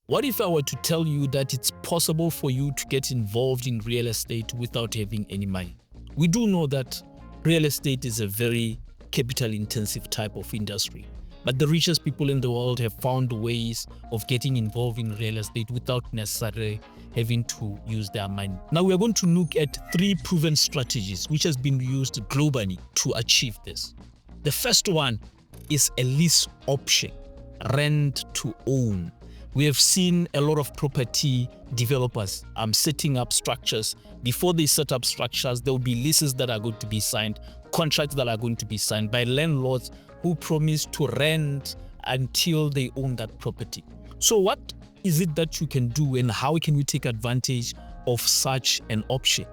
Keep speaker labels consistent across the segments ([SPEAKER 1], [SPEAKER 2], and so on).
[SPEAKER 1] What if I were to tell you that it's possible for you to get involved in real estate without having any money? We do know that real estate is a very capital intensive type of industry, but the richest people in the world have found ways of getting involved in real estate without necessarily having to use their money. Now we are going to look at 3 proven strategies which has been used globally to achieve this. The first one is a lease option, rent to own. We have seen a lot of property developers setting up structures. Before they set up structures, there will be leases that are going to be signed, contracts that are going to be signed by landlords who promise to rent until they own that property. So what is it that you can do, and how can you take advantage of such an option?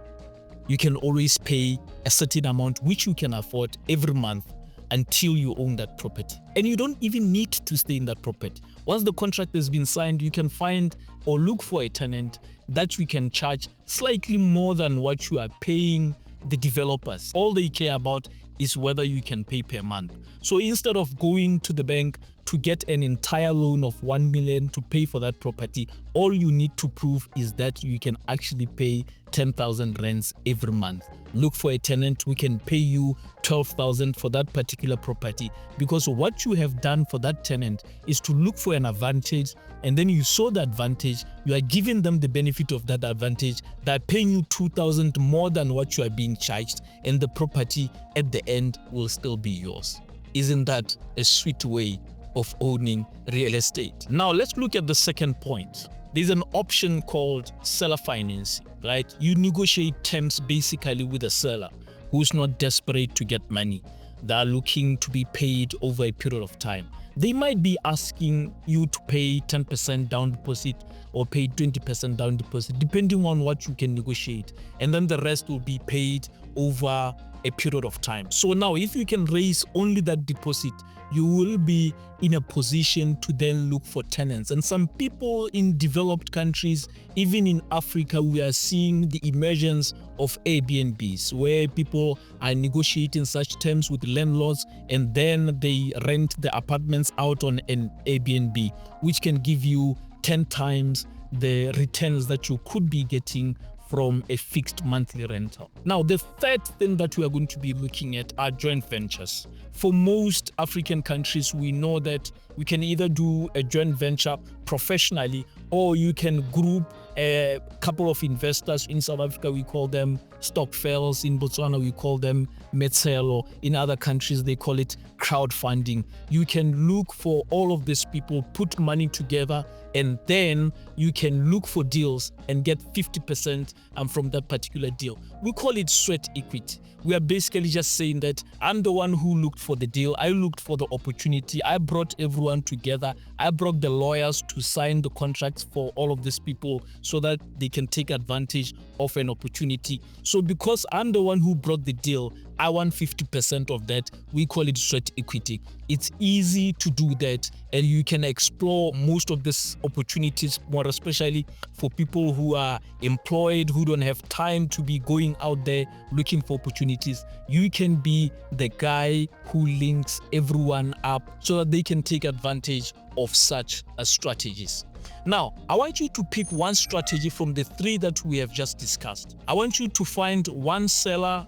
[SPEAKER 1] You can always pay a certain amount which you can afford every month until you own that property. And you don't even need to stay in that property. Once the contract has been signed, you can find or look for a tenant that we can charge slightly more than what you are paying the developers. All they care about is whether you can pay per month. So instead of going to the bank to get an entire loan of 1 million to pay for that property, all you need to prove is that you can actually pay 10,000 rents every month. Look for a tenant, we can pay you 12,000 for that particular property, because what you have done for that tenant is to look for an advantage, and then you saw the advantage, you are giving them the benefit of that advantage. They're paying you 2,000 more than what you are being charged, and the property at the end will still be yours. Isn't that a sweet way of owning real estate? Now let's look at the second point. There's an option called seller financing, right? You negotiate terms basically with a seller who's not desperate to get money. They're looking to be paid over a period of time. They might be asking you to pay 10% down deposit or pay 20% down deposit, depending on what you can negotiate. And then the rest will be paid over a period of time. So now if you can raise only that deposit, you will be in a position to then look for tenants. And some people in developed countries, even in Africa, we are seeing the emergence of Airbnbs, where people are negotiating such terms with landlords, and then they rent the apartments out on an Airbnb, which can give you 10 times the returns that you could be getting from a fixed monthly rental. Now, the third thing that we are going to be looking at are joint ventures. For most African countries, we know that we can either do a joint venture professionally, or you can group a couple of investors. In South Africa, we call them stokvels. In Botswana, we call them metselo. In other countries, they call it crowdfunding. You can look for all of these people, put money together, and then you can look for deals and get 50% from that particular deal. We call it sweat equity. We are basically just saying that I'm the one who looked for the deal. I looked for the opportunity. I brought everyone together. I brought the lawyers to sign the contracts for all of these people so that they can take advantage of an opportunity. So because I'm the one who brought the deal, I want 50% of that. We call it sweat equity. It's easy to do that, and you can explore most of these opportunities, more especially for people who are employed, who don't have time to be going out there looking for opportunities. You can be the guy who links everyone up so that they can take advantage of such strategies. Now, I want you to pick one strategy from the 3 that we have just discussed. I want you to find one seller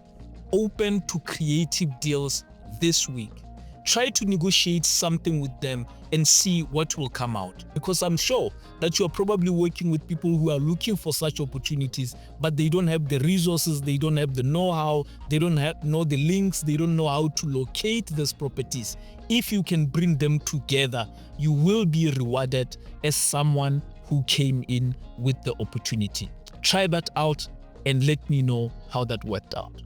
[SPEAKER 1] open to creative deals this week. Try to negotiate something with them and see what will come out, because I'm sure that you're probably working with people who are looking for such opportunities, but they don't have the resources, they don't have the know-how, they don't know the links, they don't know how to locate these properties. If you can bring them together, you will be rewarded as someone who came in with the opportunity. Try that out and let me know how that worked out.